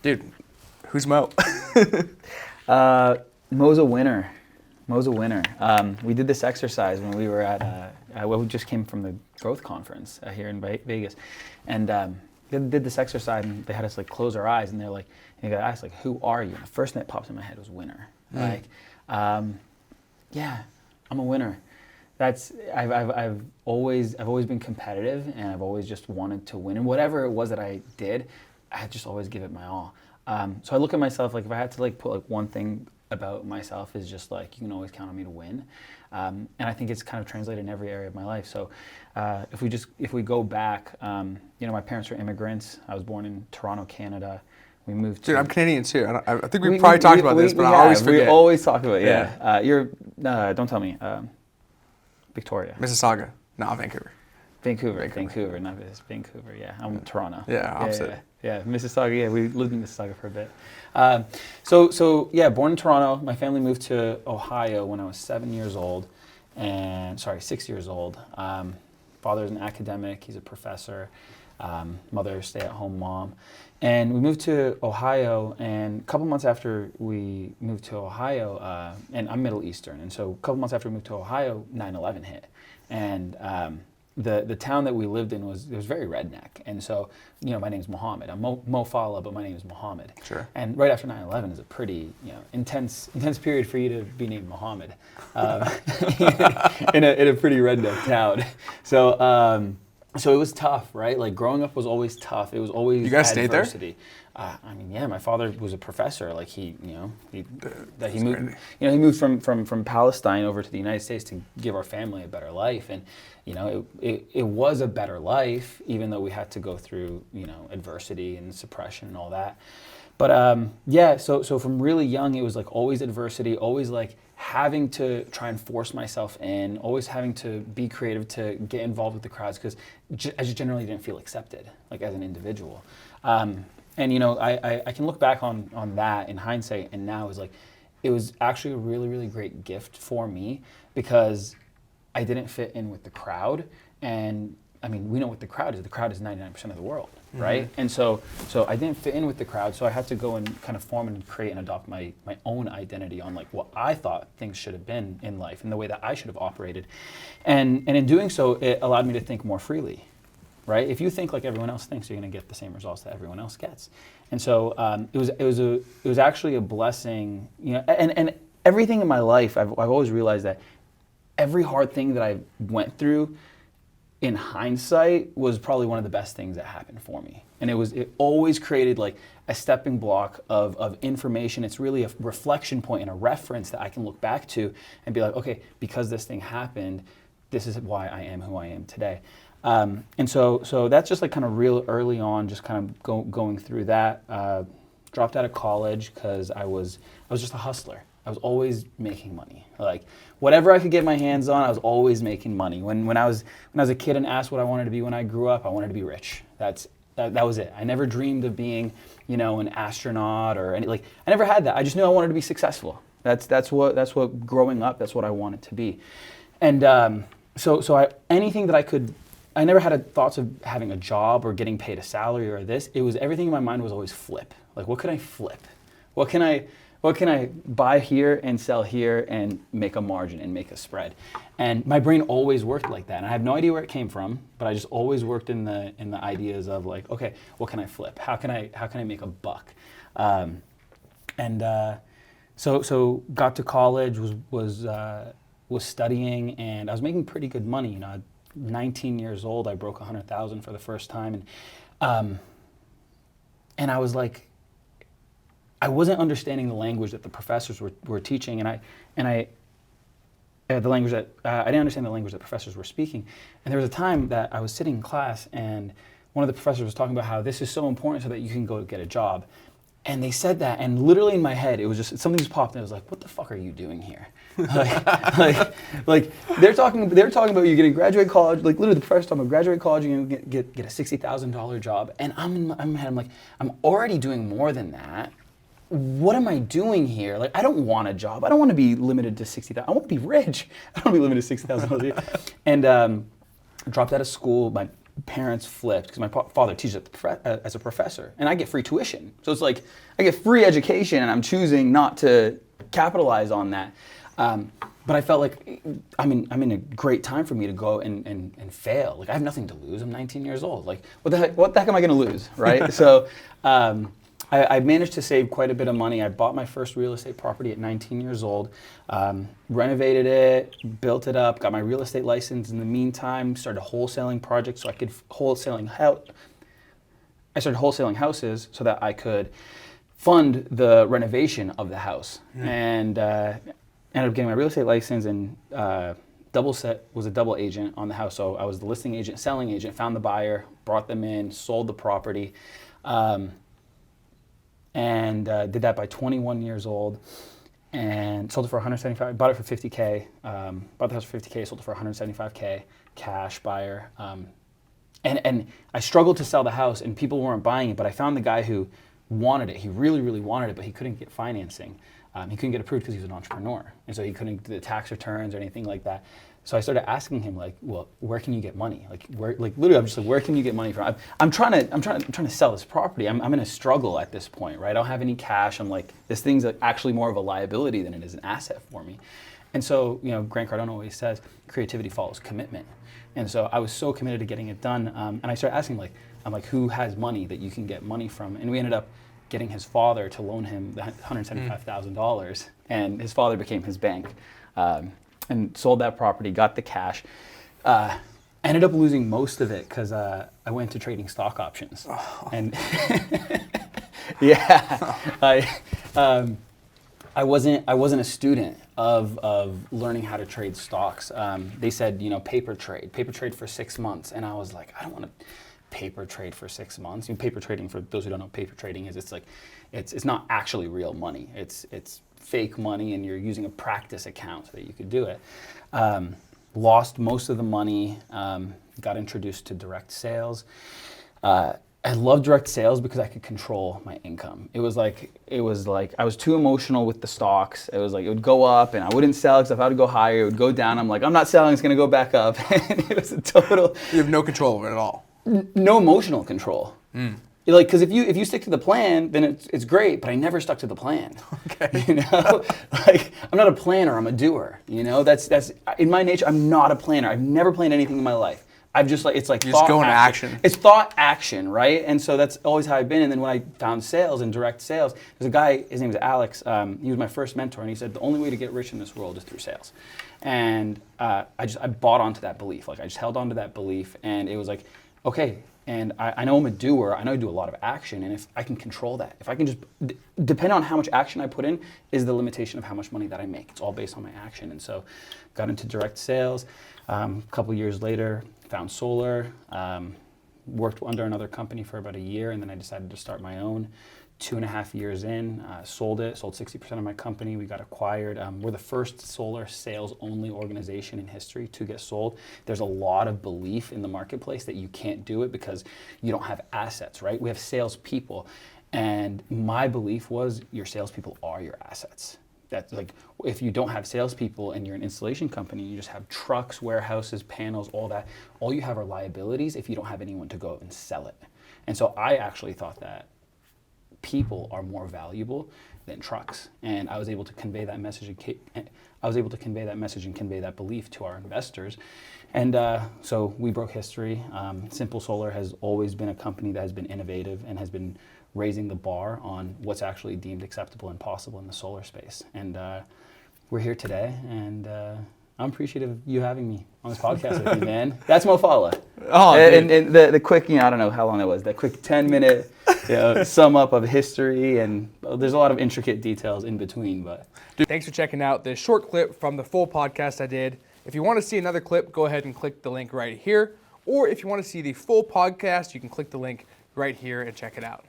Dude, who's Moe? Mo's a winner. Mo's a winner. We did this exercise when we were at, we just came from the growth conference here in Vegas. And they did this exercise and they had us like close our eyes and they're like, and they got asked like, who are you? And the first thing that pops in my head was winner. Like, yeah, I'm a winner. I've always been competitive and I've always just wanted to win. And whatever it was that I did, I just always give it my all. So I look at myself, like if I had to like put like one thing about myself is just like, you can always count on me to win. And I think it's kind of translated in every area of my life. So if we go back, my parents were immigrants. I was born in Toronto, Canada. We moved to... Dude, I'm Canadian too. I think we probably talked about this, but I always forget. We always talk about it, yeah. You're, don't tell me, Victoria. Mississauga. No, Vancouver. Vancouver, not Vancouver, yeah. I'm Toronto. Yeah, opposite. Yeah, Mississauga, yeah, we lived in Mississauga for a bit. So born in Toronto. My family moved to Ohio when I was 6 years old. Father's an academic, he's a professor. Mother, stay-at-home mom. And we moved to Ohio, and a couple months after we moved to Ohio, and I'm Middle Eastern, and so a couple months after we moved to Ohio, 9/11 hit. And the town that we lived in was very redneck. And so, my name's Mohammed. I'm Moe Falah, but my name is Mohammed. Sure. And right after 9/11 is a pretty, intense period for you to be named Mohammed in a pretty redneck town. So it was tough, right? Like growing up was always tough. It was always You guys adversity. Stayed there? Yeah. My father was a professor. Like he moved from Palestine over to the United States to give our family a better life, and it was a better life, even though we had to go through adversity and suppression and all that. But so from really young, it was like always adversity, always like having to try and force myself in, always having to be creative to get involved with the crowds because I just generally didn't feel accepted, like as an individual. And I can look back on that in hindsight, and now is like, it was actually a really, really great gift for me because I didn't fit in with the crowd. And I mean, we know what the crowd is. The crowd is 99% of the world, right? Mm-hmm. And so I didn't fit in with the crowd, so I had to go and kind of form and create and adopt my own identity on like what I thought things should have been in life and the way that I should have operated. And in doing so, it allowed me to think more freely, right? If you think like everyone else thinks, you're going to get the same results that everyone else gets. And so it was actually a blessing, and everything in my life, I've always realized that every hard thing that I went through, in hindsight, was probably one of the best things that happened for me. And it always created like a stepping block of information. It's really a reflection point and a reference that I can look back to and be like, okay, because this thing happened, this is why I am who I am today. And so that's just like kind of real early on, just kind of going through that. Dropped out of college because I was just a hustler. I was always making money. Like whatever I could get my hands on, I was always making money. When I was a kid and asked what I wanted to be when I grew up, I wanted to be rich. That was it. I never dreamed of being, an astronaut or I never had that. I just knew I wanted to be successful. That's what growing up, that's what I wanted to be. And anything that I could, I never had thoughts of having a job or getting paid a salary or this. It was everything in my mind was always flip. Like what could I flip? What can I buy here and sell here and make a margin and make a spread? And my brain always worked like that. And I have no idea where it came from, but I just always worked in the ideas of like, okay, what can I flip? How can I make a buck? So got to college, was studying, and I was making pretty good money. 19 years old, I broke 100,000 for the first time, and I was like, I wasn't understanding the language that the professors were teaching, I didn't understand the language that professors were speaking. And there was a time that I was sitting in class, and one of the professors was talking about how this is so important so that you can go get a job. And they said that, and literally in my head, it was just, something just popped, and I was like, what the fuck are you doing here? like they're talking about you getting graduate college, like literally the professor's talking about graduate college, you're gonna get a $60,000 job. And I'm in my head, I'm like, I'm already doing more than that. What am I doing here? Like, I don't want a job. I don't want to be limited to $60,000. I want to be rich. I don't want to be limited to $60,000 a year. And dropped out of school. My parents flipped because my father teaches as a professor, and I get free tuition. So it's like I get free education, and I'm choosing not to capitalize on that. But I felt like I'm in a great time for me to go and fail. Like I have nothing to lose. I'm 19 years old. Like what the heck am I going to lose, right? So I managed to save quite a bit of money. I bought my first real estate property at 19 years old, renovated it, built it up, got my real estate license in the meantime, started wholesaling projects so I could I started wholesaling houses so that I could fund the renovation of the house. And ended up getting my real estate license and was a double agent on the house. So I was the listing agent, selling agent, found the buyer, brought them in, sold the property. And did that by 21 years old and sold it for 175, bought it for 50K, bought the house for 50K, sold it for 175K, cash buyer. And I struggled to sell the house and people weren't buying it, but I found the guy who wanted it. He really, really wanted it, but he couldn't get financing. He couldn't get approved because he was an entrepreneur. And so he couldn't do the tax returns or anything like that. So I started asking him like, well, where can you get money? Literally, I'm just like, where can you get money from? I'm trying to sell this property. I'm in a struggle at this point, right? I don't have any cash. I'm like, this thing's actually more of a liability than it is an asset for me. And so, Grant Cardone always says, creativity follows commitment. And so I was so committed to getting it done. And I started asking I'm like, who has money that you can get money from? And we ended up getting his father to loan him the $175,000, and his father became his bank. And sold that property, got the cash. Ended up losing most of it because I went into trading stock options. And yeah, I wasn't a student of learning how to trade stocks. They said, paper trade for 6 months, and I was like, I don't want to paper trade for 6 months. Paper trading, for those who don't know what paper trading is, it's not actually real money. It's fake money, and you're using a practice account so that you could do it. Lost most of the money, got introduced to direct sales. I love direct sales because I could control my income. It was like I was too emotional with the stocks. It was like it would go up and I wouldn't sell because if I would go higher, it would go down. I'm like, I'm not selling, it's gonna go back up. And it was a total. You have no control over it at all. No emotional control. Because if you stick to the plan, then it's great. But I never stuck to the plan. Okay. I'm not a planner. I'm a doer. That's in my nature. I'm not a planner. I've never planned anything in my life. I've just it's like you just go into action. It's thought action, right? And so that's always how I've been. And then when I found sales and direct sales, there's a guy. His name is Alex. He was my first mentor, and he said the only way to get rich in this world is through sales. And I bought onto that belief. I just held onto that belief, and it was like, okay. And I know I'm a doer. I know I do a lot of action, and if I can control that, if I can just depend on how much action I put in, is the limitation of how much money that I make. It's all based on my action. And so, got into direct sales. A couple years later, found solar. Worked under another company for about a year, and then I decided to start my own. 2.5 years in, sold 60% of my company. We got acquired. We're the first solar sales only organization in history to get sold. There's a lot of belief in the marketplace that you can't do it because you don't have assets, right? We have salespeople. And my belief was your salespeople are your assets. That's like, if you don't have salespeople and you're an installation company, you just have trucks, warehouses, panels, all that. All you have are liabilities if you don't have anyone to go and sell it. And so I actually thought that people are more valuable than trucks, and I was able to convey that message. And convey that belief to our investors, and so we broke history. Simple Solar has always been a company that has been innovative and has been raising the bar on what's actually deemed acceptable and possible in the solar space. And we're here today, and I'm appreciative of you having me on this podcast with you, man. That's Moe Falah. Oh, and the quick, I don't know how long that was, that quick 10-minute sum up of history, and there's a lot of intricate details in between. But thanks for checking out this short clip from the full podcast I did. If you want to see another clip, go ahead and click the link right here. Or if you want to see the full podcast, you can click the link right here and check it out.